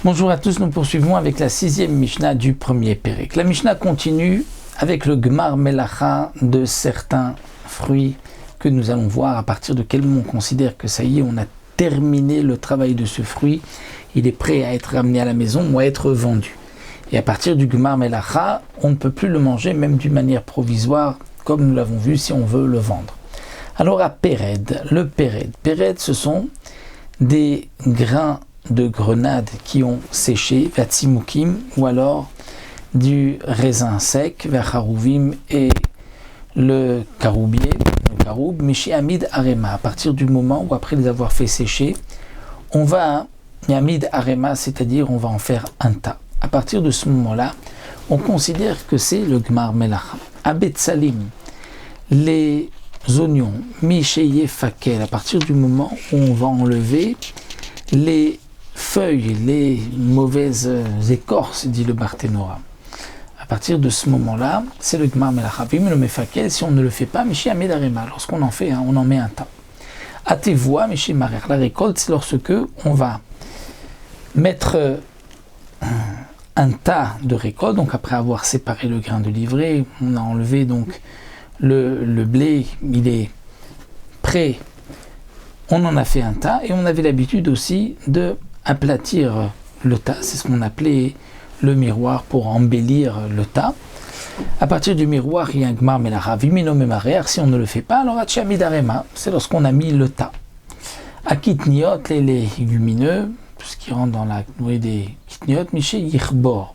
Bonjour à tous, nous poursuivons avec la 6e Mishnah du premier Pérek. La Mishnah continue avec le Gmar Melacha de certains fruits que nous allons voir à partir de quel moment on considère que ça y est, on a terminé le travail de ce fruit, il est prêt à être ramené à la maison ou à être vendu. Et à partir du Gmar Melacha, on ne peut plus le manger même d'une manière provisoire, comme nous l'avons vu si on veut le vendre. Alors à Péred, le Péred ce sont des grains de grenades qui ont séché, vatsimukim, ou alors du raisin sec, vacharouvim et le caroubier, le caroub, mishi amid arema. À partir du moment où après les avoir fait sécher, on va amid arema, c'est-à-dire on va en faire un tas. À partir de ce moment-là, on considère que c'est le gmar melacha. À Betsalim, les oignons, misheye fakel, à partir du moment où on va enlever les feuilles, les mauvaises écorces, dit le Barthénora. À partir de ce moment-là, c'est le Gmar Melacha. Le mefakel, si on ne le fait pas, Michi Amid Arema, lorsqu'on en fait, on en met un tas. Atevoa, Michi Marer, la récolte, c'est lorsque on va mettre un tas de récolte, donc après avoir séparé le grain de livret, on a enlevé donc le blé, il est prêt, on en a fait un tas, et on avait l'habitude aussi de aplatir le tas, c'est ce qu'on appelait le miroir pour embellir le tas. À partir du miroir, il y a un gmar melacha, vimino memarer, si on ne le fait pas, alors atchamid arema, c'est lorsqu'on a mis le tas. À kitniot, les légumineux, ce qui rentre dans la nourriture des kitniot, miché yichbor.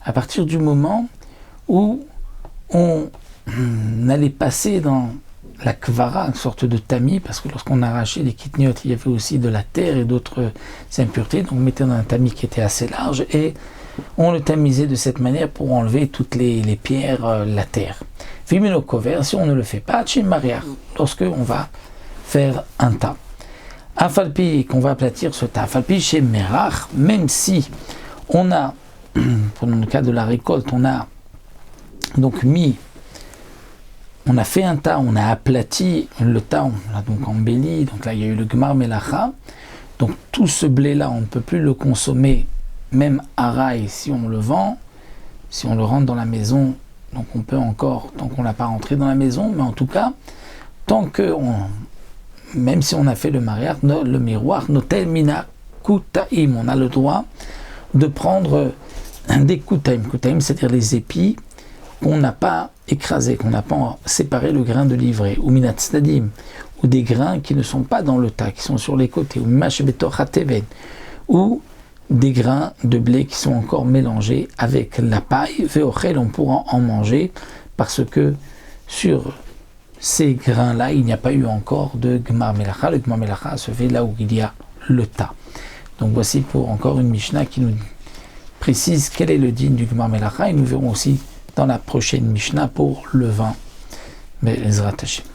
À partir du moment où on allait passer dans la kvara, une sorte de tamis, parce que lorsqu'on arrachait les kitniotes, il y avait aussi de la terre et d'autres impuretés, donc on mettait dans un tamis qui était assez large, et on le tamisait de cette manière pour enlever toutes les pierres, la terre. Vimeno cover, si on ne le fait pas, chimaria, lorsque on va faire un tas. Afalpi, qu'on va aplatir ce tas, afalpi chez merach, même si on a, pour le cas de la récolte, on a donc on a fait un tas, on a aplati le tas, on l'a donc embelli, donc là il y a eu le gmar melacha, donc tout ce blé-là, on ne peut plus le consommer, même à rail si on le vend, si on le rentre dans la maison, donc on peut encore, tant qu'on ne l'a pas rentré dans la maison, mais en tout cas, même si on a fait le miroir, notel mina kutaim, on a le droit de prendre des kutaim, c'est-à-dire les épis, qu'on n'a pas écrasé, qu'on n'a pas séparé le grain de livret, ou minat stadim, ou des grains qui ne sont pas dans le tas, qui sont sur les côtés, ou mimash betor hateven, ou des grains de blé qui sont encore mélangés avec la paille, veochel, on pourra en manger, parce que sur ces grains-là, il n'y a pas eu encore de gmar melacha. Le gmar melacha se fait là où il y a le tas. Donc voici pour encore une Mishnah qui nous précise quel est le digne du gmar melacha, et nous verrons aussi dans la prochaine Mishnah pour le vin. Mais Ezrat Hashem.